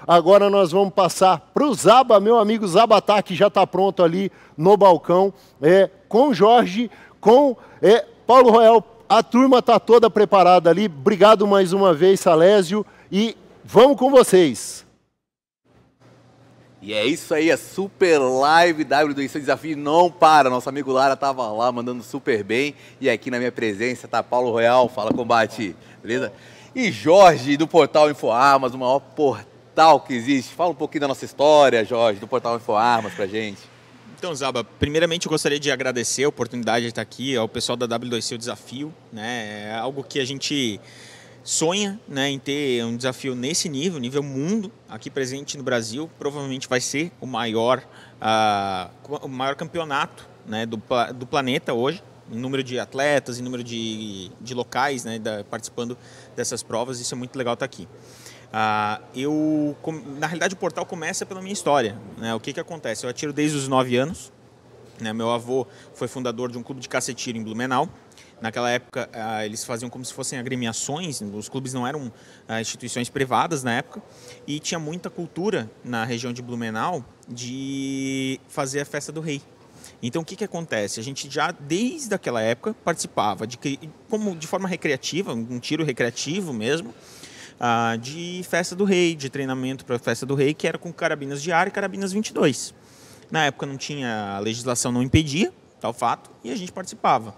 Agora nós vamos passar para o Zaba, meu amigo Zabatá, que já está pronto ali no balcão, com Jorge, com Paulo Royal. A turma está toda preparada ali. Obrigado mais uma vez, Salésio, e vamos com vocês. E é isso aí, a Super Live W2C Desafio não para. Nosso amigo Lara estava lá mandando super bem. E aqui na minha presença tá Paulo Royal, Fala Combate, beleza? E Jorge do Portal InfoArmas, o maior portal que existe. Fala um pouquinho da nossa história, Jorge, do Portal InfoArmas pra gente. Então, Zaba, primeiramente eu gostaria de agradecer a oportunidade de estar aqui ao pessoal da W2C o Desafio, né? É algo que a gente sonha, né, em ter um desafio nesse nível mundo, aqui presente no Brasil. Provavelmente vai ser o maior campeonato, né, do planeta hoje, em número de atletas, em número de locais, né, participando dessas provas. Isso é muito legal estar aqui. Na realidade, o portal começa pela minha história, né? O que acontece? Eu atiro desde os 9 anos, né? Meu avô foi fundador de um clube de caça-tiro em Blumenau. Naquela época, eles faziam como se fossem agremiações, os clubes não eram instituições privadas na época, e tinha muita cultura na região de Blumenau de fazer a festa do rei. Então, o que acontece? A gente já, desde aquela época, participava de forma recreativa, um tiro recreativo mesmo, de festa do rei, de treinamento para a festa do rei, que era com carabinas de ar e carabinas 22. Na época não tinha, a legislação não impedia tal fato, e a gente participava.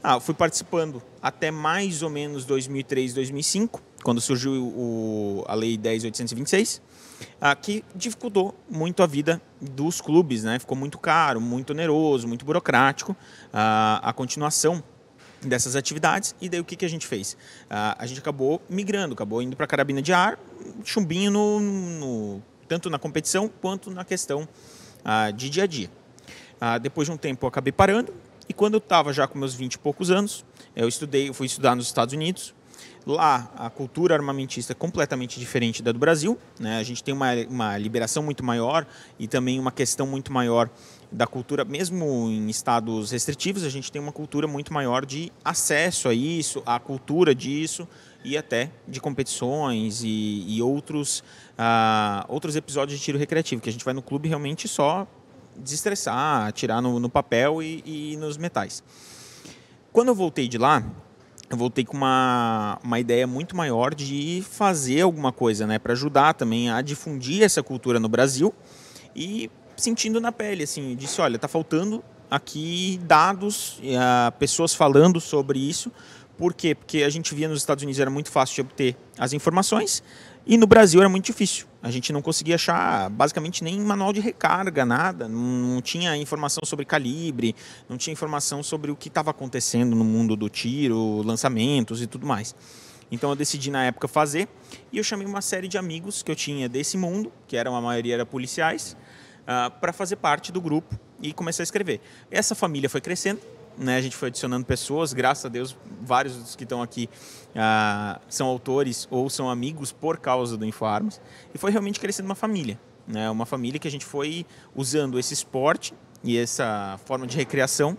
Eu fui participando até mais ou menos 2003, 2005, quando surgiu a Lei 10.826, que dificultou muito a vida dos clubes, né? Ficou muito caro, muito oneroso, muito burocrático a continuação dessas atividades. E daí o que a gente fez? A gente acabou migrando, acabou indo para a carabina de ar, chumbinho tanto na competição quanto na questão de dia a dia. Depois de um tempo eu acabei parando, e quando eu estava já com meus 20 e poucos anos, eu fui estudar nos Estados Unidos. Lá a cultura armamentista é completamente diferente da do Brasil, né? A gente tem uma liberação muito maior e também uma questão muito maior da cultura, mesmo em estados restritivos, a gente tem uma cultura muito maior de acesso a isso, à cultura disso, e até de competições e outros episódios de tiro recreativo, que a gente vai no clube realmente só desestressar, atirar no papel e nos metais. Quando eu voltei de lá, eu voltei com uma ideia muito maior de fazer alguma coisa, né, para ajudar também a difundir essa cultura no Brasil, e sentindo na pele, assim, disse, olha, tá faltando aqui dados, pessoas falando sobre isso. Por quê? Porque a gente via nos Estados Unidos era muito fácil de obter as informações, e no Brasil era muito difícil. A gente não conseguia achar basicamente nem manual de recarga, nada. Não tinha informação sobre calibre, não tinha informação sobre o que estava acontecendo no mundo do tiro, lançamentos e tudo mais. Então eu decidi na época fazer, e eu chamei uma série de amigos que eu tinha desse mundo, que a maioria eram policiais, para fazer parte do grupo e começar a escrever. Essa família foi crescendo, né? A gente foi adicionando pessoas, graças a Deus, vários dos que estão aqui são autores ou são amigos por causa do InfoArmas, e foi realmente crescendo uma família, né? Uma família que a gente foi usando esse esporte e essa forma de recreação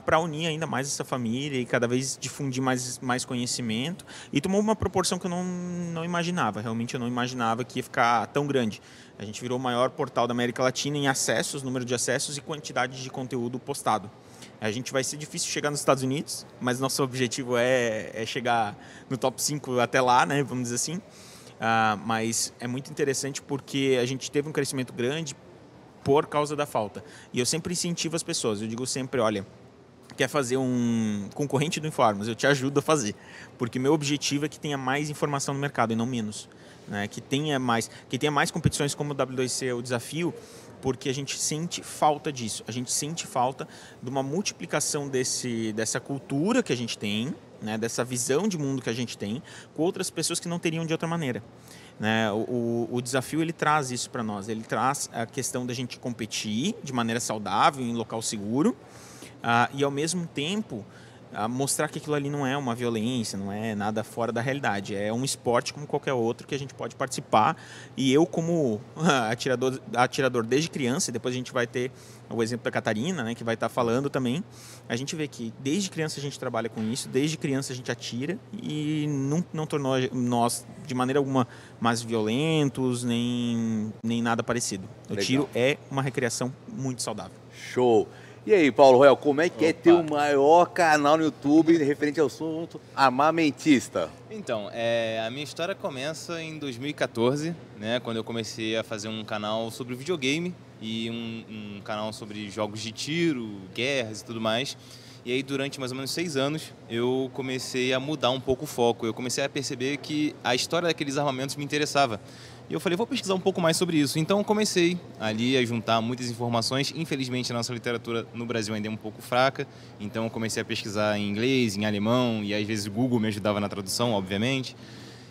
para unir ainda mais essa família e cada vez difundir mais conhecimento, e tomou uma proporção que eu não imaginava, realmente eu não imaginava que ia ficar tão grande. A gente virou o maior portal da América Latina em acessos, número de acessos e quantidade de conteúdo postado. A gente vai ser difícil chegar nos Estados Unidos, mas nosso objetivo é chegar no top 5 até lá, né, vamos dizer assim. Mas é muito interessante porque a gente teve um crescimento grande por causa da falta. E eu sempre incentivo as pessoas, eu digo sempre, olha, quer fazer um concorrente do InfoArmas, eu te ajudo a fazer. Porque meu objetivo é que tenha mais informação no mercado e não menos. Né? Que tenha mais competições como o W2C, o Desafio, porque a gente sente falta disso. A gente sente falta de uma multiplicação dessa cultura que a gente tem, né? Dessa visão de mundo que a gente tem, com outras pessoas que não teriam de outra maneira. Né? O Desafio ele traz isso para nós. Ele traz a questão da gente competir de maneira saudável, em local seguro, e ao mesmo tempo a mostrar que aquilo ali não é uma violência, não é nada fora da realidade. É um esporte como qualquer outro que a gente pode participar. E eu, como atirador desde criança, e depois a gente vai ter o exemplo da Catarina, né, que vai estar falando também, a gente vê que desde criança a gente trabalha com isso, desde criança a gente atira e não tornou nós, de maneira alguma, mais violentos, nem nada parecido. O tiro é uma recreação muito saudável. Show! E aí, Paulo Royal, como é que é ter o maior canal no YouTube referente ao assunto armamentista? Então, a minha história começa em 2014, né, quando eu comecei a fazer um canal sobre videogame e um canal sobre jogos de tiro, guerras e tudo mais. E aí, durante mais ou menos 6 anos, eu comecei a mudar um pouco o foco. Eu comecei a perceber que a história daqueles armamentos me interessava. E eu falei, vou pesquisar um pouco mais sobre isso. Então, eu comecei ali a juntar muitas informações. Infelizmente, a nossa literatura no Brasil ainda é um pouco fraca. Então, eu comecei a pesquisar em inglês, em alemão, e às vezes o Google me ajudava na tradução, obviamente.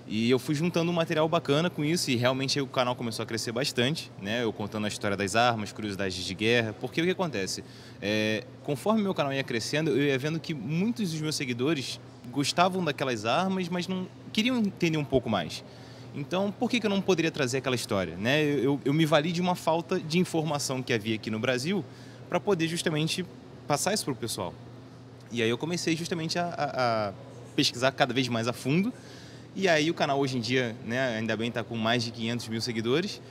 E eu fui juntando um material bacana com isso e realmente o canal começou a crescer bastante, né? Eu contando a história das armas, curiosidades de guerra, porque o que acontece? Conforme meu canal ia crescendo, eu ia vendo que muitos dos meus seguidores gostavam daquelas armas, mas não queriam entender um pouco mais. Então, por que eu não poderia trazer aquela história, né? Eu me vali de uma falta de informação que havia aqui no Brasil para poder justamente passar isso para o pessoal. E aí eu comecei justamente a pesquisar cada vez mais a fundo. E aí o canal hoje em dia, né, ainda bem está com mais de 500 mil seguidores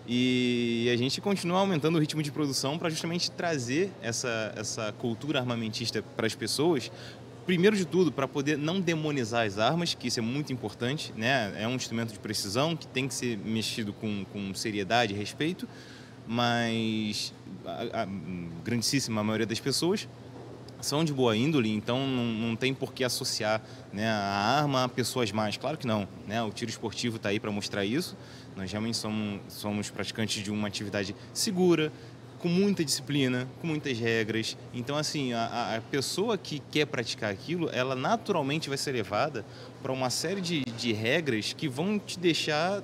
e a gente continua aumentando o ritmo de produção para justamente trazer essa cultura armamentista para as pessoas. Primeiro de tudo, para poder não demonizar as armas, que isso é muito importante, né? É um instrumento de precisão que tem que ser mexido com seriedade e respeito, mas a grandíssima maioria das pessoas são de boa índole, então não tem por que associar, né, a arma a pessoas más. Claro que não, né? O tiro esportivo está aí para mostrar isso. Nós realmente somos praticantes de uma atividade segura, com muita disciplina, com muitas regras. Então, assim, a pessoa que quer praticar aquilo, ela naturalmente vai ser levada para uma série de regras que vão te deixar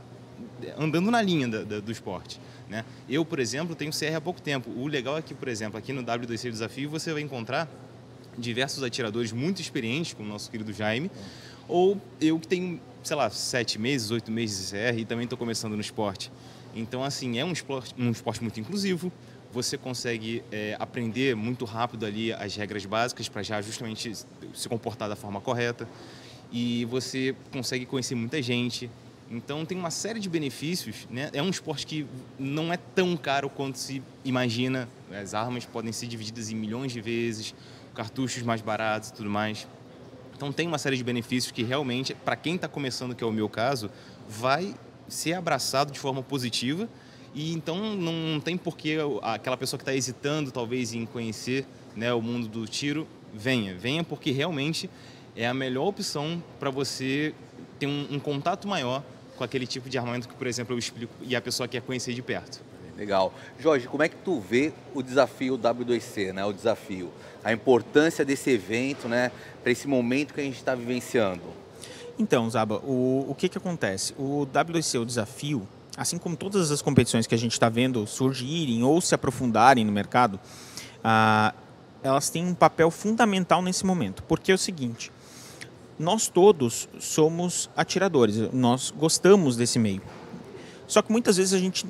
andando na linha do esporte, né? Eu, por exemplo, tenho CR há pouco tempo. O legal é que, por exemplo, aqui no W2C Desafio, você vai encontrar diversos atiradores muito experientes, como o nosso querido Jaime, ou eu que tenho, sei lá, 7 meses, 8 meses de CR e também estou começando no esporte. Então, assim, é um esporte muito inclusivo. Você consegue aprender muito rápido ali as regras básicas para já justamente se comportar da forma correta. E você consegue conhecer muita gente. Então tem uma série de benefícios, né? É um esporte que não é tão caro quanto se imagina. As armas podem ser divididas em milhões de vezes, cartuchos mais baratos e tudo mais. Então tem uma série de benefícios que realmente, para quem está começando, que é o meu caso, vai ser abraçado de forma positiva. E então não tem por que aquela pessoa que está hesitando talvez em conhecer, né, o mundo do tiro, venha porque realmente é a melhor opção para você ter um contato maior com aquele tipo de armamento que, por exemplo, eu explico e a pessoa quer conhecer de perto. Legal. Jorge, como é que tu vê o desafio W2C, né? O desafio, a importância desse evento, né, para esse momento que a gente está vivenciando? Então, Zaba, o que acontece? O W2C, o desafio, assim como todas as competições que a gente está vendo surgirem ou se aprofundarem no mercado, elas têm um papel fundamental nesse momento. Porque é o seguinte, nós todos somos atiradores, nós gostamos desse meio. Só que muitas vezes a gente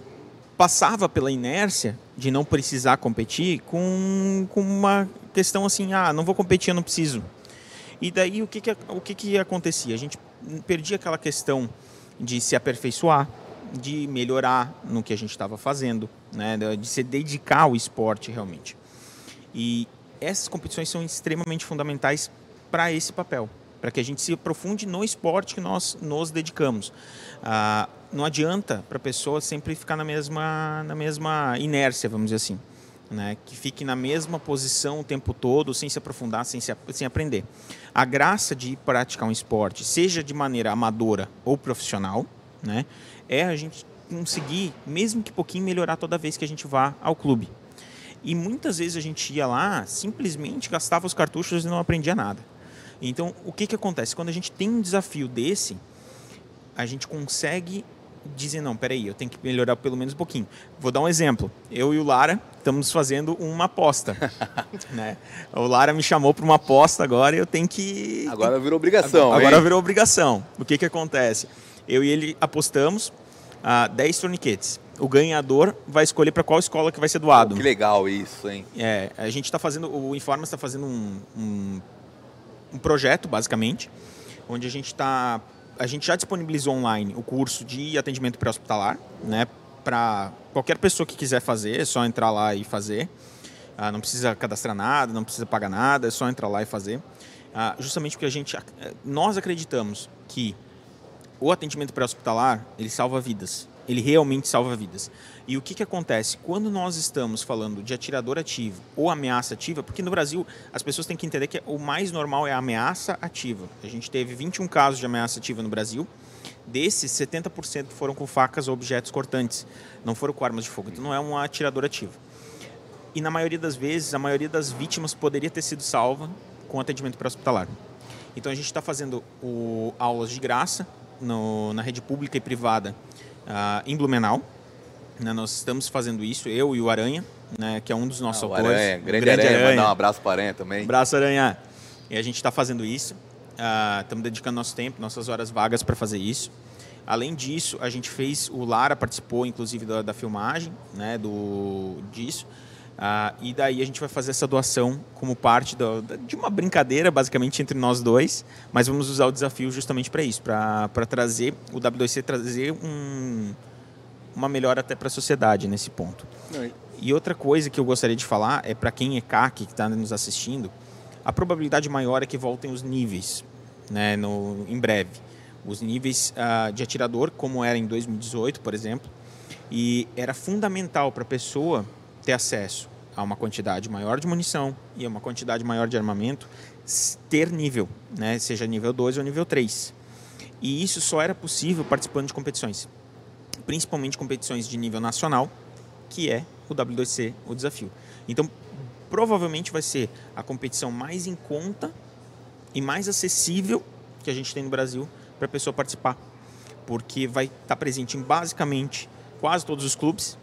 passava pela inércia de não precisar competir com uma questão assim, não vou competir, eu não preciso. E daí o que acontecia? A gente perdia aquela questão de se aperfeiçoar, de melhorar no que a gente estava fazendo, né? De se dedicar ao esporte realmente. E essas competições são extremamente fundamentais para esse papel, para que a gente se aprofunde no esporte que nós nos dedicamos. Não adianta para a pessoa sempre ficar na mesma inércia, vamos dizer assim, né? Que fique na mesma posição o tempo todo, sem se aprofundar, sem aprender. A graça de praticar um esporte, seja de maneira amadora ou profissional, né, é a gente conseguir, mesmo que pouquinho, melhorar toda vez que a gente vá ao clube. E muitas vezes a gente ia lá, simplesmente gastava os cartuchos e não aprendia nada. Então, o que acontece? Quando a gente tem um desafio desse, a gente consegue dizem, não, peraí, eu tenho que melhorar pelo menos um pouquinho. Vou dar um exemplo. Eu e o Lara estamos fazendo uma aposta. Né? O Lara me chamou para uma aposta agora e eu tenho que... Agora virou obrigação, Agora hein? virou obrigação. O que acontece? Eu e ele apostamos 10 torniquetes. O ganhador vai escolher para qual escola que vai ser doado. Que legal isso, hein? A gente está fazendo, o Informas está fazendo um projeto, basicamente, onde a gente já disponibilizou online o curso de atendimento pré-hospitalar, né, para qualquer pessoa que quiser fazer, é só entrar lá e fazer. Não precisa cadastrar nada, não precisa pagar nada, é só entrar lá e fazer. Justamente porque nós acreditamos que o atendimento pré-hospitalar, ele salva vidas. Ele realmente salva vidas. E o que acontece? Quando nós estamos falando de atirador ativo ou ameaça ativa, porque no Brasil as pessoas têm que entender que o mais normal é a ameaça ativa. A gente teve 21 casos de ameaça ativa no Brasil. Desses, 70% foram com facas ou objetos cortantes. Não foram com armas de fogo. Então não é um atirador ativo. E na maioria das vezes, a maioria das vítimas poderia ter sido salva com atendimento pré-hospitalar. Então a gente está fazendo aulas de graça na rede pública e privada em Blumenau. Né, nós estamos fazendo isso, eu e o Aranha, né, que é um dos nossos autores. Aranha, grande Aranha, mandar um abraço para o Aranha também. Um abraço, Aranha. E a gente está fazendo isso, estamos dedicando nosso tempo, nossas horas vagas para fazer isso. Além disso, a gente o Lara participou, inclusive, da filmagem, né, disso. E daí a gente vai fazer essa doação como parte de uma brincadeira, basicamente, entre nós dois, mas vamos usar o desafio justamente para isso, para trazer, o W2C trazer uma melhora até para a sociedade nesse ponto. E outra coisa que eu gostaria de falar é para quem é CAC, que está nos assistindo, a probabilidade maior é que voltem os níveis, né, em breve. Os níveis de atirador, como era em 2018, por exemplo, e era fundamental para a pessoa ter acesso a uma quantidade maior de munição e a uma quantidade maior de armamento, ter nível, né, seja nível 2 ou nível 3. E isso só era possível participando de competições, principalmente competições de nível nacional, que é o W2C, o desafio. Então, provavelmente vai ser a competição mais em conta e mais acessível que a gente tem no Brasil para a pessoa participar, porque vai estar presente em basicamente quase todos os clubes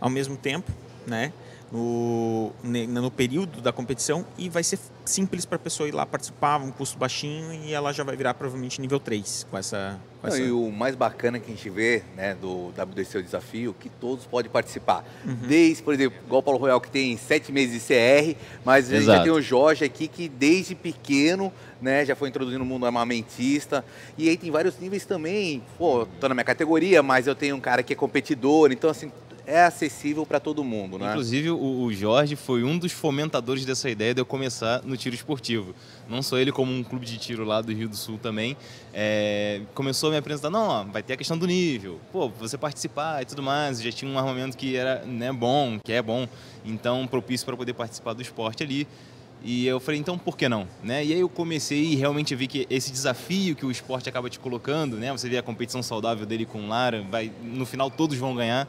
ao mesmo tempo, né, no período da competição, e vai ser simples para a pessoa ir lá participar, um custo baixinho, e ela já vai virar provavelmente nível 3 com essa... E o mais bacana que a gente vê, né, do WDC o desafio, que todos podem participar. Desde, por exemplo, igual o Paulo Royal, que tem 7 meses de CR, mas a gente já tem o Jorge aqui, que desde pequeno, né, já foi introduzindo no mundo armamentista. E aí tem vários níveis também. Pô, tô na minha categoria, mas eu tenho um cara que é competidor, então assim, é acessível para todo mundo, né? Inclusive, o Jorge foi um dos fomentadores dessa ideia de eu começar no tiro esportivo. Não só ele, como um clube de tiro lá do Rio do Sul também, começou a me apresentar, não, ó, vai ter a questão do nível, pô, você participar e tudo mais, já tinha um armamento que era, né, bom, que é bom, então propício para poder participar do esporte ali. E eu falei, então por que não? Né? E aí eu comecei e realmente vi que esse desafio que o esporte acaba te colocando, né? Você vê a competição saudável dele com o Lara, no final todos vão ganhar.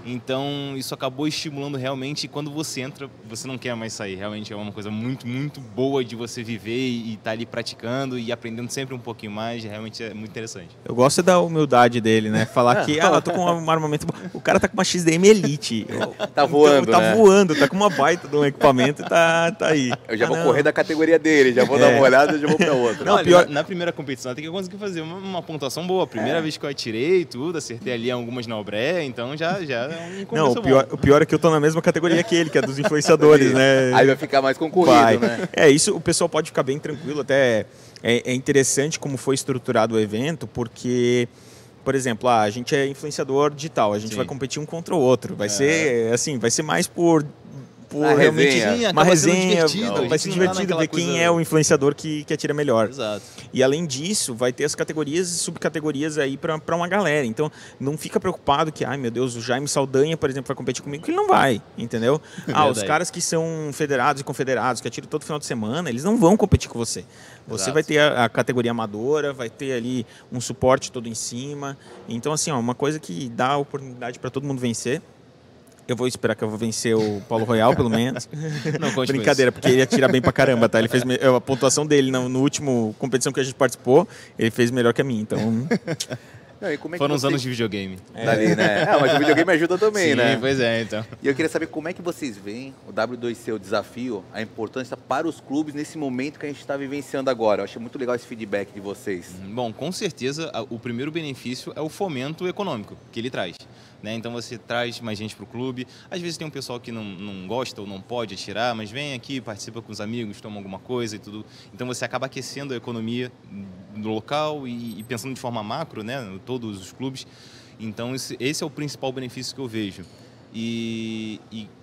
Então isso acabou estimulando realmente, e quando você entra, você não quer mais sair. Realmente é uma coisa muito, muito boa de você viver e estar ali praticando e aprendendo sempre um pouquinho mais, realmente é muito interessante. Eu gosto da humildade dele, né? Falar que, eu tô com um armamento bom. O cara tá com uma XDM Elite. Tá voando, tá né? voando, tá com uma baita de um equipamento e tá aí. Eu já vou correr da categoria dele, já vou dar uma olhada e já vou pra outra. Não, pior... na primeira competição até que eu consegui fazer uma pontuação boa. Primeira vez que eu atirei e tudo, acertei ali algumas na obré, então já é um começo bom. O pior é que eu tô na mesma categoria que ele, que é dos influenciadores, né? Aí vai ficar mais concorrido, né? Isso o pessoal pode ficar bem tranquilo, até é interessante como foi estruturado o evento, porque, por exemplo, a gente é influenciador digital, a gente vai competir um contra o outro, vai ser assim, vai ser mais por realmente uma resenha, vai ser divertido ver quem é o influenciador que atira melhor. Exato. E além disso, vai ter as categorias e subcategorias aí para uma galera. Então, não fica preocupado que, ai meu Deus, o Jaime Saldanha, por exemplo, vai competir comigo, que ele não vai, entendeu? Os caras que são federados e confederados, que atiram todo final de semana, eles não vão competir com você. Você vai ter a categoria amadora, vai ter ali um suporte todo em cima. Então, assim, uma coisa que dá a oportunidade para todo mundo vencer. Eu vou esperar que eu vou vencer o Paulo Royal, pelo menos. Não, brincadeira, porque ele atira bem pra caramba, tá? Ele fez a pontuação dele no último competição que a gente participou, ele fez melhor que a minha, então... Não, e como é que Foram os vocês- anos de videogame. Dali, né? Mas o videogame ajuda também, Sim, né? pois é, então. E eu queria saber como é que vocês veem o W2C, o desafio, a importância para os clubes nesse momento que a gente está vivenciando agora. Eu achei muito legal esse feedback de vocês. Bom, com certeza o primeiro benefício é o fomento econômico que ele traz. Né? Então você traz mais gente para o clube. Às vezes tem um pessoal que não gosta ou não pode atirar, mas vem aqui, participa com os amigos, toma alguma coisa e tudo. Então você acaba aquecendo a economia do local e pensando de forma macro, né? Todos os clubes. Então esse é o principal benefício que eu vejo. E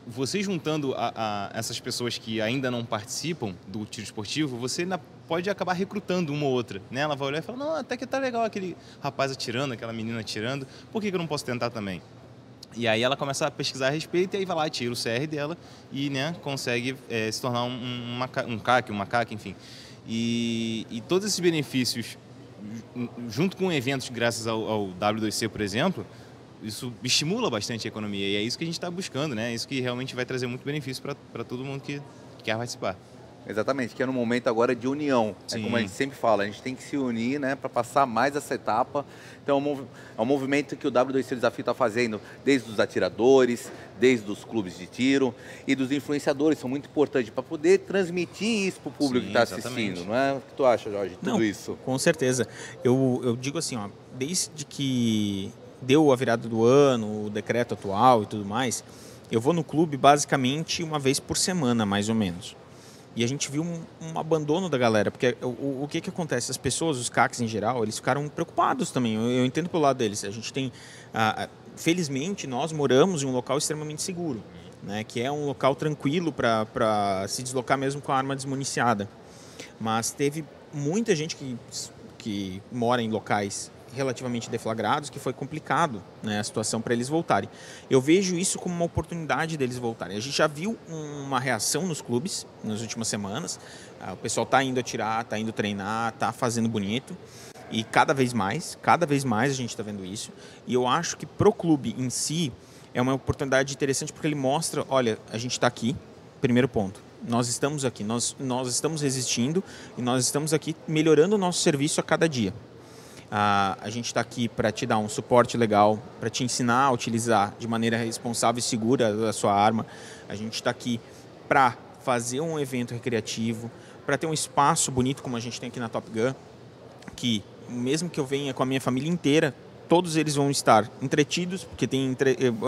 você juntando a essas pessoas que ainda não participam do tiro esportivo, você pode acabar recrutando uma ou outra. Né? Ela vai olhar e falar, não, até que tá legal aquele rapaz atirando, aquela menina atirando, por que eu não posso tentar também? E aí ela começa a pesquisar a respeito e aí vai lá, tira o CR dela e né, consegue se tornar um CAC, uma CAC, enfim. E todos esses benefícios, junto com eventos graças ao W2C, por exemplo, isso estimula bastante a economia e é isso que a gente está buscando, né? É isso que realmente vai trazer muito benefício para todo mundo que quer participar. Exatamente, que é no momento agora de união. Sim. É como a gente sempre fala, a gente tem que se unir, né, para passar mais essa etapa. Então é um movimento que o W2C Desafio está fazendo desde os atiradores, desde os clubes de tiro e dos influenciadores, são muito importantes para poder transmitir isso para o público Sim, que está exatamente. assistindo, não é? O que tu acha, Jorge, de tudo Não, isso? Com certeza. Eu digo assim, ó, desde que deu a virada do ano, o decreto atual e tudo mais, eu vou no clube basicamente uma vez por semana, mais ou menos. E a gente viu um abandono da galera, porque o que acontece? As pessoas, os CACs em geral, eles ficaram preocupados também, eu entendo pelo lado deles. A gente tem, felizmente, nós moramos em um local extremamente seguro, né, que é um local tranquilo para se deslocar mesmo com a arma desmuniciada. Mas teve muita gente que mora em locais relativamente deflagrados, que foi complicado, né, a situação para eles voltarem. Eu vejo isso como uma oportunidade deles voltarem. A gente já viu uma reação nos clubes nas últimas semanas. O pessoal está indo atirar, está indo treinar, está fazendo bonito. E cada vez mais a gente está vendo isso. E eu acho que pro clube em si é uma oportunidade interessante porque ele mostra, olha, a gente está aqui, primeiro ponto. Nós estamos aqui, nós estamos resistindo e nós estamos aqui melhorando o nosso serviço a cada dia. A gente está aqui para te dar um suporte legal, para te ensinar a utilizar de maneira responsável e segura a sua arma. A gente está aqui para fazer um evento recreativo, para ter um espaço bonito como a gente tem aqui na Top Gun, que mesmo que eu venha com a minha família inteira, todos eles vão estar entretidos, porque tem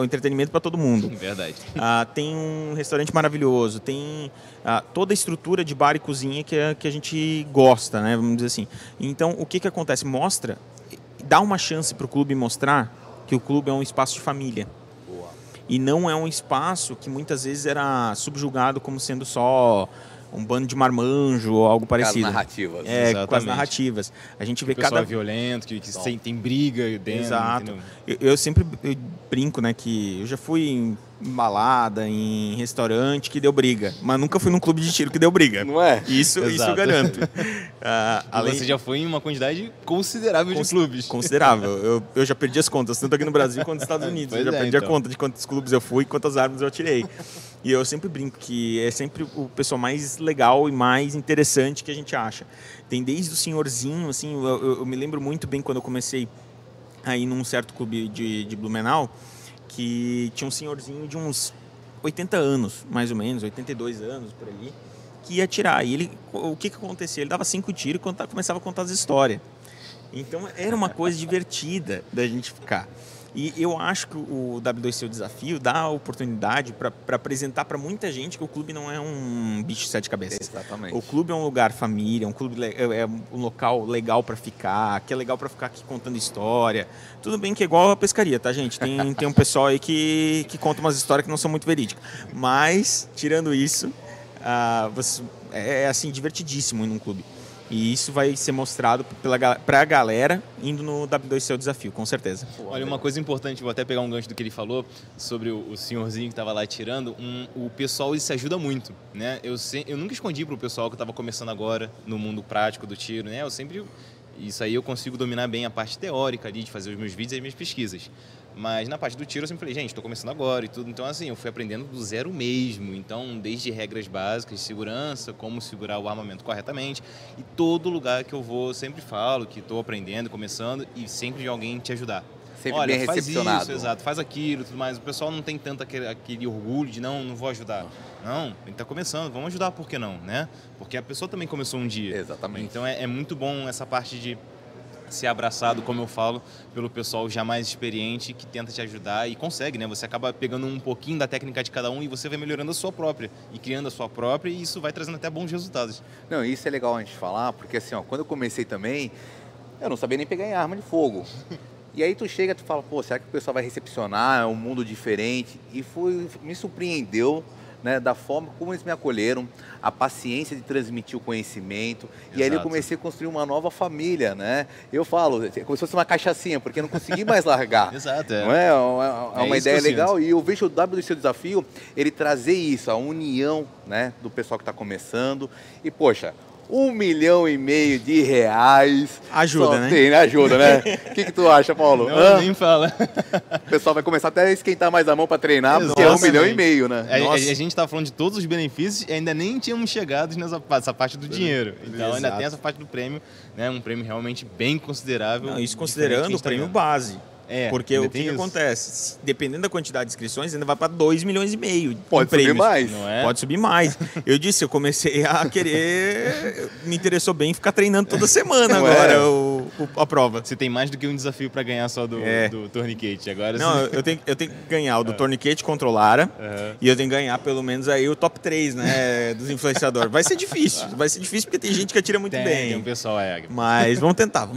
entretenimento para todo mundo. Verdade. Tem um restaurante maravilhoso, tem toda a estrutura de bar e cozinha que a gente gosta, né? Vamos dizer assim. Então, o que acontece? Dá uma chance para o clube mostrar que o clube é um espaço de família. Boa. E não é um espaço que muitas vezes era subjugado como sendo só um bando de marmanjo ou algo parecido. As narrativas. Com as Exatamente. narrativas. A gente vê O pessoal cada é violento, que tem briga dentro. Exato. Entendeu? Eu sempre brinco, né, que eu já fui em balada, em restaurante que deu briga, mas nunca fui num clube de tiro que deu briga. Não é? Isso eu Exato. garanto. Você já foi em uma quantidade considerável de clubes. Considerável. Eu já perdi as contas, tanto aqui no Brasil quanto nos Estados Unidos. Pois Eu já é, perdi a então. conta de quantos clubes eu fui, quantas armas eu atirei. E eu sempre brinco que é sempre o pessoal mais legal e mais interessante que a gente acha. Tem desde o senhorzinho, assim, eu me lembro muito bem quando eu comecei a ir num certo clube de Blumenau, que tinha um senhorzinho de uns 80 anos, mais ou menos, 82 anos, por ali, que ia atirar. E o que acontecia? Ele dava 5 tiros e começava a contar as histórias. Então era uma coisa divertida da gente ficar. E eu acho que o W2C Desafio dá a oportunidade para apresentar para muita gente que o clube não é um bicho de 7 cabeças. Exatamente. O clube é um lugar família, é um local legal para ficar, que é legal para ficar aqui contando história. Tudo bem que é igual a pescaria, tá, gente? Tem um pessoal aí que conta umas histórias que não são muito verídicas. Mas, tirando isso, é assim, divertidíssimo ir num clube. E isso vai ser mostrado para a galera indo no W2C Desafio, com certeza. Olha, uma coisa importante, vou até pegar um gancho do que ele falou sobre o senhorzinho que estava lá atirando. O pessoal se ajuda muito, né? Eu nunca escondi para o pessoal que estava começando agora no mundo prático do tiro, né? Isso aí eu consigo dominar bem a parte teórica ali, de fazer os meus vídeos e as minhas pesquisas. Mas na parte do tiro eu sempre falei, gente, estou começando agora e tudo. Então, assim, eu fui aprendendo do zero mesmo. Então, desde regras básicas de segurança, como segurar o armamento corretamente. E todo lugar que eu vou, eu sempre falo que estou aprendendo, começando, e sempre de alguém te ajudar. Sempre Olha, bem faz recepcionado. isso, exato, faz aquilo, tudo mais. O pessoal não tem tanto aquele orgulho de não vou ajudar. Não, a gente tá começando, vamos ajudar, por que não, né? Porque a pessoa também começou um dia. Exatamente. Então é muito bom essa parte de ser abraçado, como eu falo, pelo pessoal já mais experiente que tenta te ajudar e consegue, né? Você acaba pegando um pouquinho da técnica de cada um e você vai melhorando a sua própria e criando a sua própria, e isso vai trazendo até bons resultados. Não, isso é legal a gente falar, porque assim, ó, quando eu comecei também, eu não sabia nem pegar em arma de fogo. E aí tu chega e tu fala, pô, será que o pessoal vai recepcionar? É um mundo diferente. E me surpreendeu, né, da forma como eles me acolheram, a paciência de transmitir o conhecimento. Exato. E aí eu comecei a construir uma nova família, né? Eu falo, é como se fosse uma cachaçinha, porque eu não consegui mais largar. Exato, Não é? É uma ideia legal. E eu vejo o WC Desafio, ele trazer isso, a união, né, do pessoal que está começando. E, poxa, R$1,5 milhão de reais. Ajuda, né? Tem, né? Ajuda, né? O que tu acha, Paulo? Não, nem fala. O pessoal vai começar até a esquentar mais a mão para treinar, porque é R$1,5 milhão, né? A gente tá falando de todos os benefícios e ainda nem tínhamos chegado nessa parte do dinheiro. Então ainda tem essa parte do prêmio, né? Um prêmio realmente bem considerável. Não, isso considerando o prêmio base. Porque o que acontece? Dependendo da quantidade de inscrições, ainda vai para R$2,5 milhões. Pode subir mais. Não é? Pode subir mais. Eu disse, eu comecei a querer... Me interessou bem ficar treinando toda semana agora a prova. Você tem mais do que um desafio para ganhar só do Tourniquet. Agora não, eu tenho que ganhar o do Tourniquet contra o Lara. E eu tenho que ganhar pelo menos aí o top 3, né, dos influenciadores. Vai ser difícil porque tem gente que atira muito bem. Tem um pessoal Mas vamos tentar.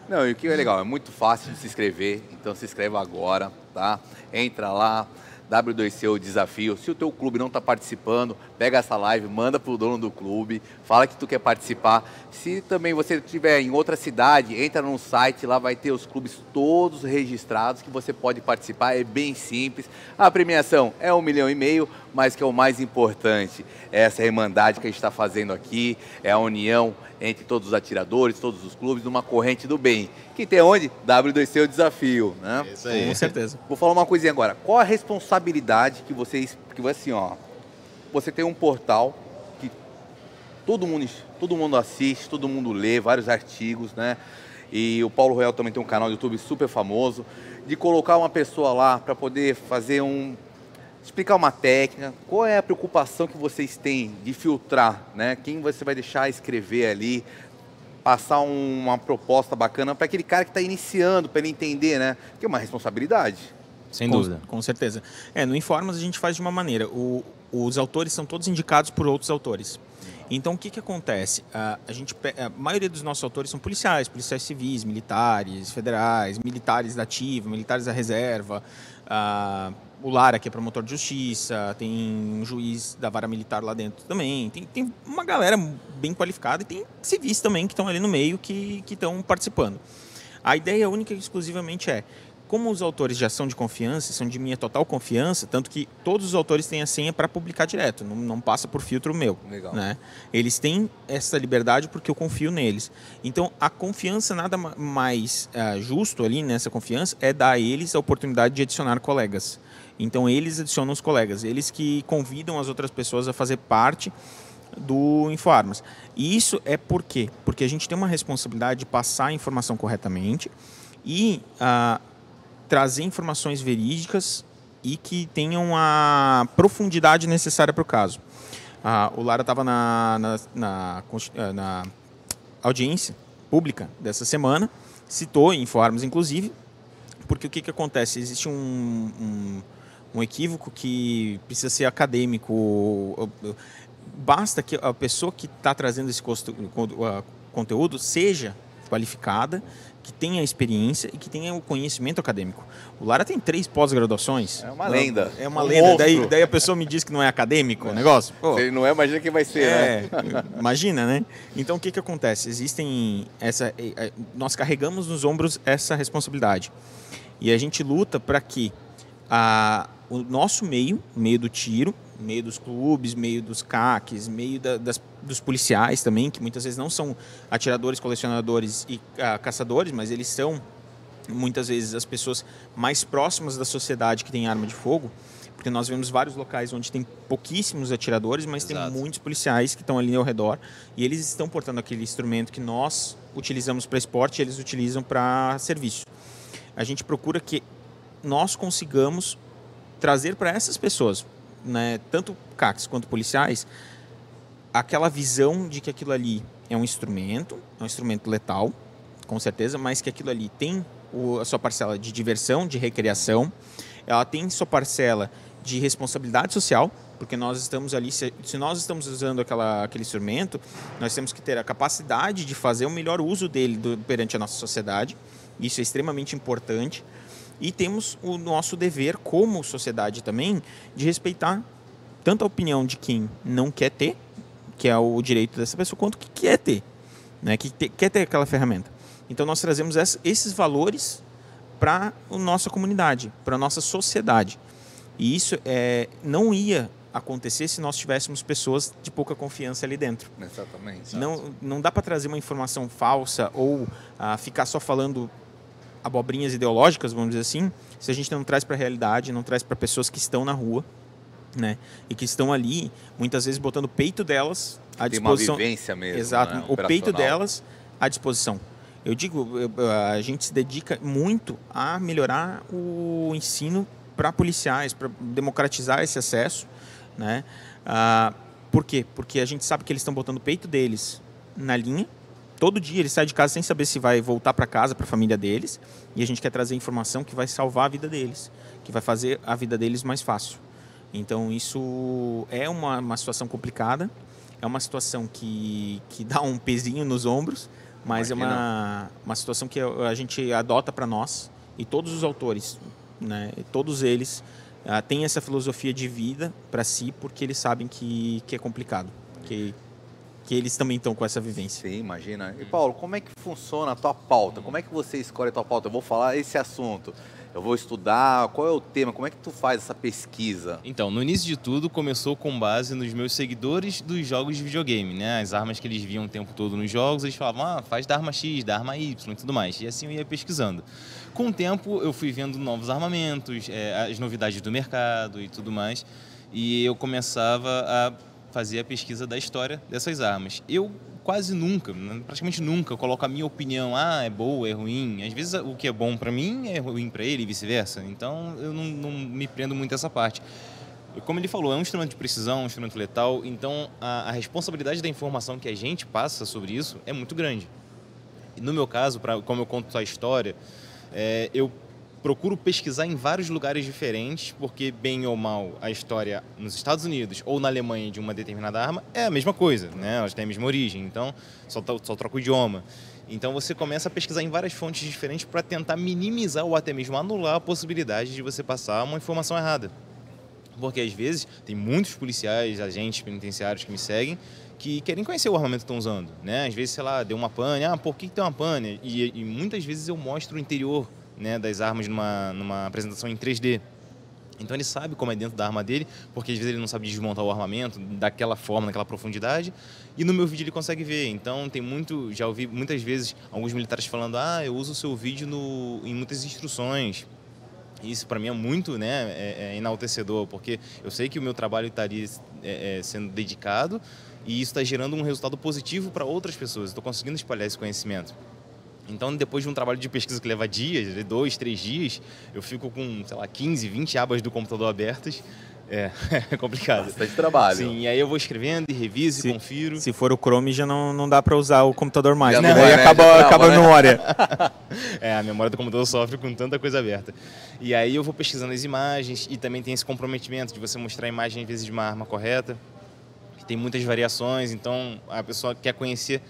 Não, e o que é legal, é muito fácil de se inscrever, então se inscreva agora, tá? Entra lá, W2C Desafio. Se o teu clube não está participando, pega essa live, manda pro dono do clube, fala que tu quer participar. Se também você estiver em outra cidade, entra no site, lá vai ter os clubes todos registrados que você pode participar, é bem simples. A premiação é R$1,5 milhão, mas que é o mais importante, é essa irmandade que a gente está fazendo aqui, é a união entre todos os atiradores, todos os clubes, numa corrente do bem. Que tem onde? W2C Desafio, né? Isso aí. Com certeza. Vou falar uma coisinha agora. Qual a responsabilidade que vocês... Porque assim, ó, você tem um portal que todo mundo assiste, todo mundo lê, vários artigos, né? E o Paulo Royal também tem um canal no YouTube super famoso, de colocar uma pessoa lá para poder fazer explicar uma técnica. Qual é a preocupação que vocês têm de filtrar, né? Quem você vai deixar escrever ali, passar uma proposta bacana para aquele cara que está iniciando, para ele entender, né? Que é uma responsabilidade. Sem dúvida. Com certeza. No Informas a gente faz de uma maneira. Os autores são todos indicados por outros autores. Então, o que acontece? A maioria dos nossos autores são policiais civis, militares, federais, militares da ativa, militares da reserva. O Lara, que é promotor de justiça, tem um juiz da vara militar lá dentro também. Tem uma galera bem qualificada e tem civis também que estão ali no meio que estão participando. A ideia única e exclusivamente como os autores já são de confiança, são de minha total confiança, tanto que todos os autores têm a senha para publicar direto, não passa por filtro meu. Legal. Né? Eles têm essa liberdade porque eu confio neles. Então, a confiança, nada mais justo ali nessa confiança é dar a eles a oportunidade de adicionar colegas. Então, eles adicionam os colegas, eles que convidam as outras pessoas a fazer parte do Informas. E isso é por quê? Porque a gente tem uma responsabilidade de passar a informação corretamente e trazer informações verídicas e que tenham a profundidade necessária para o caso. O Lara estava na audiência pública dessa semana, citou em Informas, inclusive, porque o que acontece? Existe um equívoco que precisa ser acadêmico. Basta que a pessoa que está trazendo esse conteúdo seja qualificada, que tenha experiência e que tenha o conhecimento acadêmico. O Lara tem 3 pós-graduações. É uma lenda. É uma lenda. Daí a pessoa me diz que não é acadêmico o negócio. Pô, se ele não é, imagina quem vai ser, né? Imagina, né? Então, o que acontece? Nós carregamos nos ombros essa responsabilidade. E a gente luta para que o nosso meio do tiro, meio dos clubes, meio dos CACs, meio dos policiais também, que muitas vezes não são atiradores, colecionadores e caçadores, mas eles são muitas vezes as pessoas mais próximas da sociedade que têm arma de fogo, porque nós vemos vários locais onde tem pouquíssimos atiradores, mas Exato. tem muitos policiais que estão ali ao redor e eles estão portando aquele instrumento que nós utilizamos para esporte e eles utilizam para serviço. A gente procura que nós consigamos trazer para essas pessoas, né, tanto CACs quanto policiais, aquela visão de que aquilo ali é um instrumento letal, com certeza, mas que aquilo ali tem a sua parcela de diversão, de recreação, ela tem sua parcela de responsabilidade social, porque nós estamos ali, se nós estamos usando aquele instrumento, nós temos que ter a capacidade de fazer o melhor uso dele perante a nossa sociedade, isso é extremamente importante, e temos o nosso dever como sociedade também de respeitar tanto a opinião de quem não quer ter, que é o direito dessa pessoa, quanto que quer ter, né? Quer ter aquela ferramenta. Então nós trazemos esses valores para a nossa comunidade, para a nossa sociedade. E isso não ia acontecer se nós tivéssemos pessoas de pouca confiança ali dentro. Exatamente. Não dá para trazer uma informação falsa ou ficar só falando abobrinhas ideológicas, vamos dizer assim, se a gente não traz para a realidade, não traz para pessoas que estão na rua, né? E que estão ali, muitas vezes, botando o peito delas à disposição. Tem uma vivência mesmo. Exato, né? o peito delas à disposição. Eu digo, a gente se dedica muito a melhorar o ensino para policiais, para democratizar esse acesso, né? Por quê? Porque a gente sabe que eles estão botando o peito deles na linha. Todo dia eles saem de casa sem saber se vai voltar para casa, para a família deles. E a gente quer trazer informação que vai salvar a vida deles, que vai fazer a vida deles mais fácil. Então isso é uma situação complicada, é uma situação que dá um pezinho nos ombros, mas imagina. É uma situação que a gente adota para nós, e todos os autores, né, todos eles têm essa filosofia de vida para si, porque eles sabem que é complicado, que eles também estão com essa vivência. Sim, imagina. E Paulo, como é que funciona a tua pauta? Como é que você escolhe a tua pauta? Eu vou falar esse assunto, eu vou estudar, qual é o tema, como é que tu faz essa pesquisa? Então, no início de tudo, começou com base nos meus seguidores dos jogos de videogame, né? As armas que eles viam o tempo todo nos jogos, eles falavam, faz da arma X, da arma Y e tudo mais. E assim eu ia pesquisando. Com o tempo, eu fui vendo novos armamentos, as novidades do mercado e tudo mais, e eu começava a fazer a pesquisa da história dessas armas. Eu quase nunca, praticamente nunca, coloco a minha opinião, é boa, é ruim. Às vezes o que é bom para mim é ruim para ele e vice-versa. Então eu não me prendo muito a essa parte. Como ele falou, é um instrumento de precisão, um instrumento letal, então a responsabilidade da informação que a gente passa sobre isso é muito grande. E no meu caso, como eu conto a história, eu procuro pesquisar em vários lugares diferentes, porque, bem ou mal, a história nos Estados Unidos ou na Alemanha de uma determinada arma é a mesma coisa, né? Elas têm a mesma origem, então só troca o idioma. Então você começa a pesquisar em várias fontes diferentes para tentar minimizar ou até mesmo anular a possibilidade de você passar uma informação errada. Porque, às vezes, tem muitos policiais, agentes penitenciários que me seguem, que querem conhecer o armamento que estão usando, né? Às vezes, sei lá, deu uma pane, por que tem uma pane? E muitas vezes eu mostro o interior, né, das armas numa apresentação em 3D. Então ele sabe como é dentro da arma dele, porque às vezes ele não sabe desmontar o armamento daquela forma, naquela profundidade, e no meu vídeo ele consegue ver. Então já ouvi muitas vezes alguns militares falando, eu uso o seu vídeo em muitas instruções. Isso para mim é muito, né, enaltecedor, porque eu sei que o meu trabalho estaria sendo dedicado e isso está gerando um resultado positivo para outras pessoas. Estou conseguindo espalhar esse conhecimento. Então, depois de um trabalho de pesquisa que leva dias, 2, 3 dias, eu fico com, sei lá, 15, 20 abas do computador abertas. É complicado. Bastante trabalho. Sim, e aí eu vou escrevendo e reviso e confiro. Se for o Chrome, já não dá para usar o computador mais, já né? Daí acaba a memória. A memória do computador sofre com tanta coisa aberta. E aí eu vou pesquisando as imagens e também tem esse comprometimento de você mostrar a imagem, às vezes, de uma arma correta, que tem muitas variações, então a pessoa quer conhecer...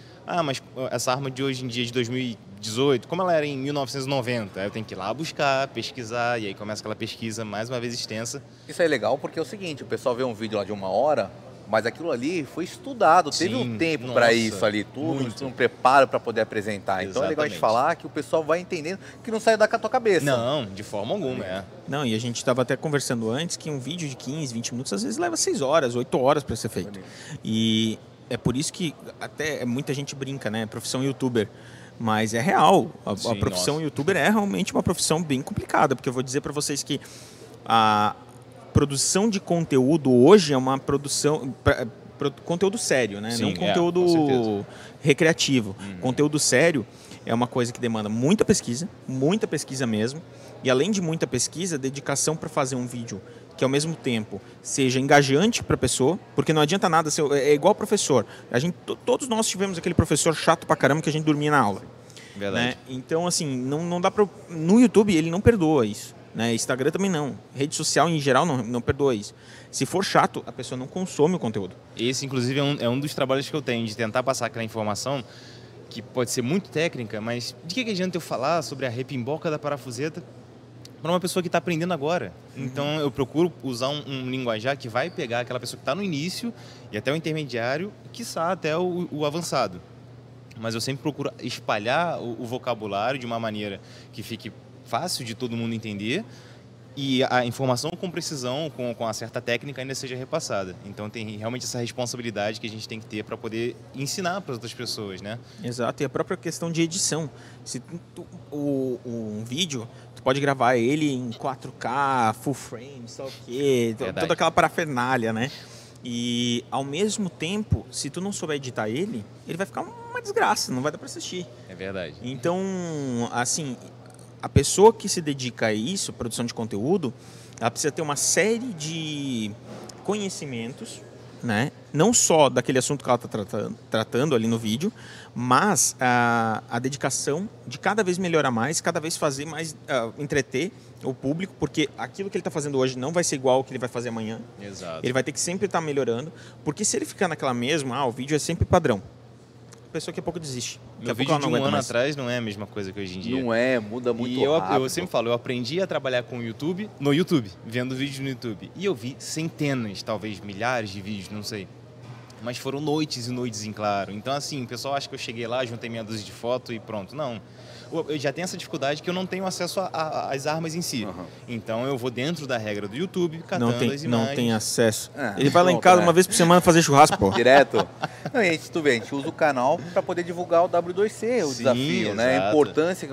mas essa arma de hoje em dia, de 2018, como ela era em 1990? Aí eu tenho que ir lá buscar, pesquisar, e aí começa aquela pesquisa mais uma vez extensa. Isso é legal porque é o seguinte, o pessoal vê um vídeo lá de 1 hora, mas aquilo ali foi estudado, teve um tempo para isso ali, tudo, um preparo para poder apresentar. Então é legal a gente falar que o pessoal vai entendendo que não sai da tua cabeça. Não, de forma alguma, Não, e a gente estava até conversando antes que um vídeo de 15, 20 minutos às vezes leva 6 horas, 8 horas para ser feito. E é por isso que até muita gente brinca, né? Profissão youtuber. Mas é real. A Sim, profissão nossa. youtuber é realmente uma profissão bem complicada, porque eu vou dizer para vocês que a produção de conteúdo hoje é uma produção... conteúdo sério, né? Sim, Não com conteúdo certeza. recreativo. Conteúdo sério é uma coisa que demanda muita pesquisa mesmo. E além de muita pesquisa, dedicação para fazer um vídeo que ao mesmo tempo seja engajante para a pessoa, porque não adianta nada ser, é igual professor. Todos nós tivemos aquele professor chato pra caramba que a gente dormia na aula. Verdade. Né? Então, assim, não dá pra... No YouTube ele não perdoa isso. Né? Instagram também não. Rede social em geral não perdoa isso. Se for chato, a pessoa não consome o conteúdo. Esse, inclusive, é um dos trabalhos que eu tenho, de tentar passar aquela informação que pode ser muito técnica, mas de que adianta eu falar sobre a repimboca da parafuseta para uma pessoa que está aprendendo agora? Então, eu procuro usar um linguajar que vai pegar aquela pessoa que está no início e até o intermediário, quiçá até o avançado. Mas eu sempre procuro espalhar o vocabulário de uma maneira que fique fácil de todo mundo entender e a informação com precisão, com uma certa técnica ainda seja repassada. Então tem realmente essa responsabilidade que a gente tem que ter para poder ensinar para outras pessoas, né? Exato, e a própria questão de edição. Se um vídeo, tu pode gravar ele em 4K, full frame, sei lá o quê, toda aquela parafernália, né? E ao mesmo tempo, se tu não souber editar ele vai ficar uma desgraça, não vai dar para assistir. É verdade. Então, assim, a pessoa que se dedica a isso, produção de conteúdo, ela precisa ter uma série de conhecimentos, né? Não só daquele assunto que ela está tratando ali no vídeo, mas a dedicação de cada vez melhorar mais, cada vez fazer mais, entreter o público, porque aquilo que ele está fazendo hoje não vai ser igual ao que ele vai fazer amanhã. Exato. Ele vai ter que sempre estar melhorando, porque se ele ficar naquela mesma, o vídeo é sempre padrão. A pessoa daqui a pouco desiste. Meu vídeo de um ano atrás não é a mesma coisa que hoje em dia. Não é, muda muito e rápido. Eu sempre falo, eu aprendi a trabalhar com o YouTube, no YouTube, vendo vídeos no YouTube. E eu vi centenas, talvez milhares de vídeos, não sei. Mas foram noites e noites em claro. Então, assim, o pessoal acha que eu cheguei lá, juntei meia dúzia de foto e pronto. Não. Eu já tenho essa dificuldade que eu não tenho acesso às armas em si. Uhum. Então, eu vou dentro da regra do YouTube, catando as imagens. Não tem acesso. Ele vai lá em casa uma vez por semana fazer churrasco, pô. Direto. Não, a gente usa o canal para poder divulgar o W2C, o desafio, exato. né? A importância,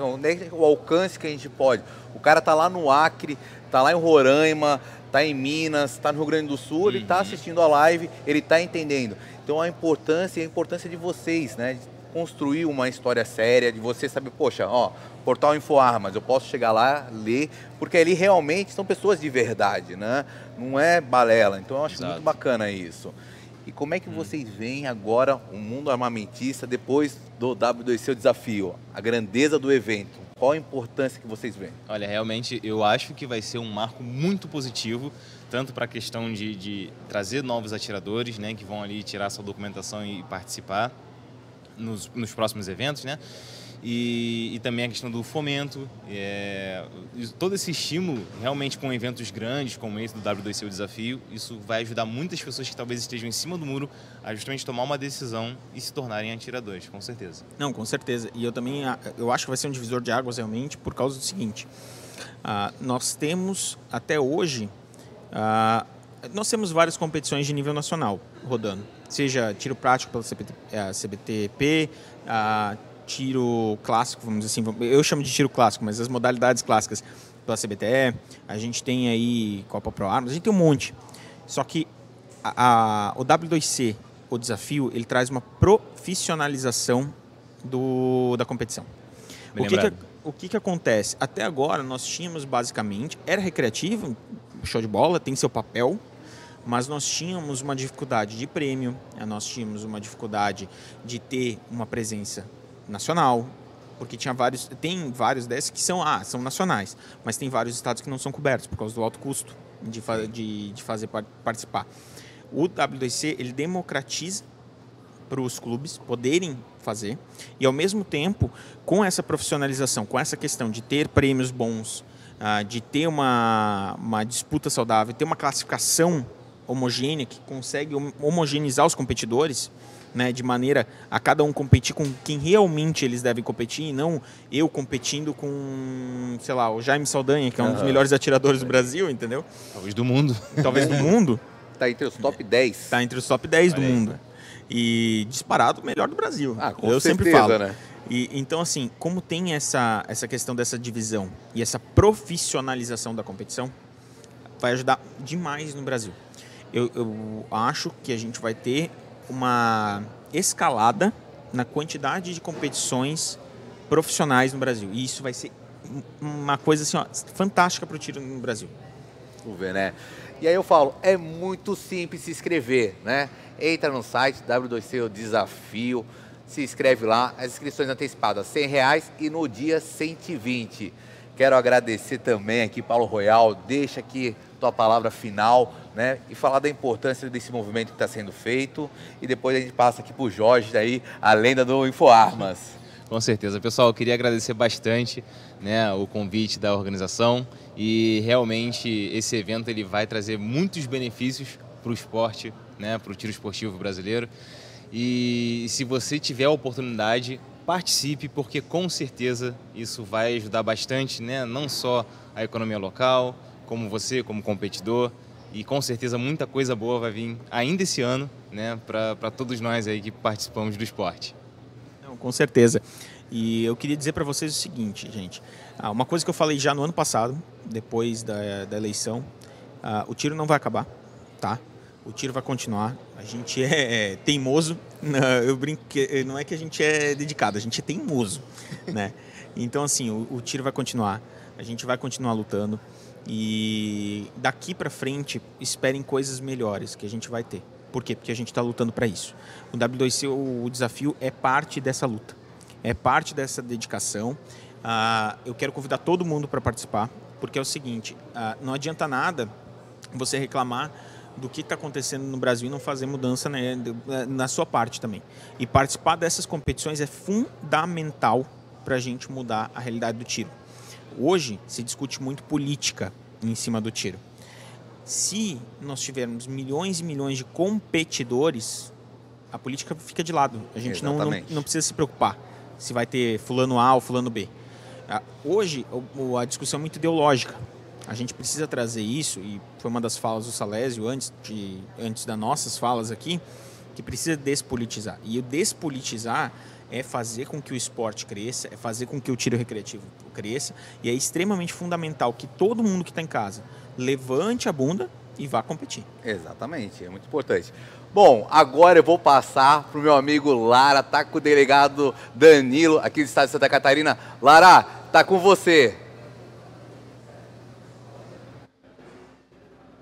o alcance que a gente pode. O cara tá lá no Acre, tá lá em Roraima, tá em Minas, tá no Rio Grande do Sul, ele tá assistindo a live, ele tá entendendo. Então a importância de vocês, né? De construir uma história séria, de você saber, poxa, portal InfoArmas, eu posso chegar lá, ler, porque ali realmente são pessoas de verdade, né? Não é balela. Então eu acho muito bacana isso. E como é que vocês veem agora o mundo armamentista depois do W2C, o desafio? A grandeza do evento. Qual a importância que vocês veem? Olha, realmente eu acho que vai ser um marco muito positivo, tanto para a questão de trazer novos atiradores, né, que vão ali tirar sua documentação e participar nos próximos eventos, né? E também a questão do fomento, todo esse estímulo, realmente com eventos grandes como esse do W2C, o desafio, isso vai ajudar muitas pessoas que talvez estejam em cima do muro a justamente tomar uma decisão e se tornarem atiradores, com certeza. Não, com certeza. E eu acho que vai ser um divisor de águas realmente por causa do seguinte, nós temos até hoje, nós temos várias competições de nível nacional rodando, seja tiro prático pela CBTP, tiro clássico, vamos dizer assim, eu chamo de tiro clássico, mas as modalidades clássicas pela CBTE, a gente tem aí Copa Pro Armas, a gente tem um monte. Só que o W2C, o desafio, ele traz uma profissionalização da competição. O que acontece? Até agora nós tínhamos basicamente, era recreativo, show de bola, tem seu papel, mas nós tínhamos uma dificuldade de prêmio, nós tínhamos uma dificuldade de ter uma presença nacional, porque tem vários desses que são nacionais, mas tem vários estados que não são cobertos por causa do alto custo de fazer participar. O W2C, ele democratiza para os clubes poderem fazer e, ao mesmo tempo, com essa profissionalização, com essa questão de ter prêmios bons, de ter uma disputa saudável, ter uma classificação homogênea que consegue homogeneizar os competidores, né, de maneira a cada um competir com quem realmente eles devem competir e não eu competindo com, sei lá, o Jaime Saldanha, que é um dos melhores atiradores do Brasil, entendeu? Talvez do mundo. Talvez do mundo. Tá entre os top 10. Tá entre os top 10 do mundo. E disparado o melhor do Brasil. Com eu certeza, sempre falo. Né? Então, assim, como tem essa questão dessa divisão e essa profissionalização da competição, vai ajudar demais no Brasil. Eu acho que a gente vai ter uma escalada na quantidade de competições profissionais no Brasil. E isso vai ser uma coisa assim, ó, fantástica para o tiro no Brasil. Vamos ver, né? E aí eu falo, é muito simples se inscrever, né? Entra no site W2C Desafio, se inscreve lá, as inscrições antecipadas R$100 e no dia 120. Quero agradecer também aqui, Paulo Royal, deixa aqui tua palavra final, né? E falar da importância desse movimento que está sendo feito. E depois a gente passa aqui para o Jorge, daí, a lenda do InfoArmas. Com certeza. Pessoal, eu queria agradecer bastante, né, o convite da organização e realmente esse evento ele vai trazer muitos benefícios para o esporte, né, para o tiro esportivo brasileiro. E se você tiver a oportunidade, participe, porque com certeza isso vai ajudar bastante, né, não só a economia local, como você, como competidor, e com certeza muita coisa boa vai vir ainda esse ano, né, para todos nós aí que participamos do esporte. Não, com certeza. E eu queria dizer para vocês o seguinte, gente. Uma coisa que eu falei já no ano passado, depois da eleição, o tiro não vai acabar, tá? O tiro vai continuar. A gente é teimoso. Eu brinco que não é que a gente é dedicado, a gente é teimoso, né? Então, assim, o tiro vai continuar. A gente vai continuar lutando. E daqui para frente, esperem coisas melhores que a gente vai ter. Por quê? Porque a gente está lutando para isso. O W2C, o desafio é parte dessa luta. É parte dessa dedicação. Eu quero convidar todo mundo para participar, porque é o seguinte, não adianta nada você reclamar do que está acontecendo no Brasil e não fazer mudança, né, na sua parte também. E participar dessas competições é fundamental para a gente mudar a realidade do tiro. Hoje se discute muito política em cima do tiro. Se nós tivermos milhões e milhões de competidores, a política fica de lado. A gente não precisa se preocupar se vai ter fulano A ou fulano B. Hoje a discussão é muito ideológica. A gente precisa trazer isso, e foi uma das falas do Salésio antes das nossas falas aqui, que precisa despolitizar. E o despolitizar é fazer com que o esporte cresça, é fazer com que o tiro recreativo cresça, e é extremamente fundamental que todo mundo que está em casa levante a bunda e vá competir. Exatamente, é muito importante. Bom, agora eu vou passar para o meu amigo Lara, tá com o delegado Danilo aqui do estado de Santa Catarina. Lara, tá com você.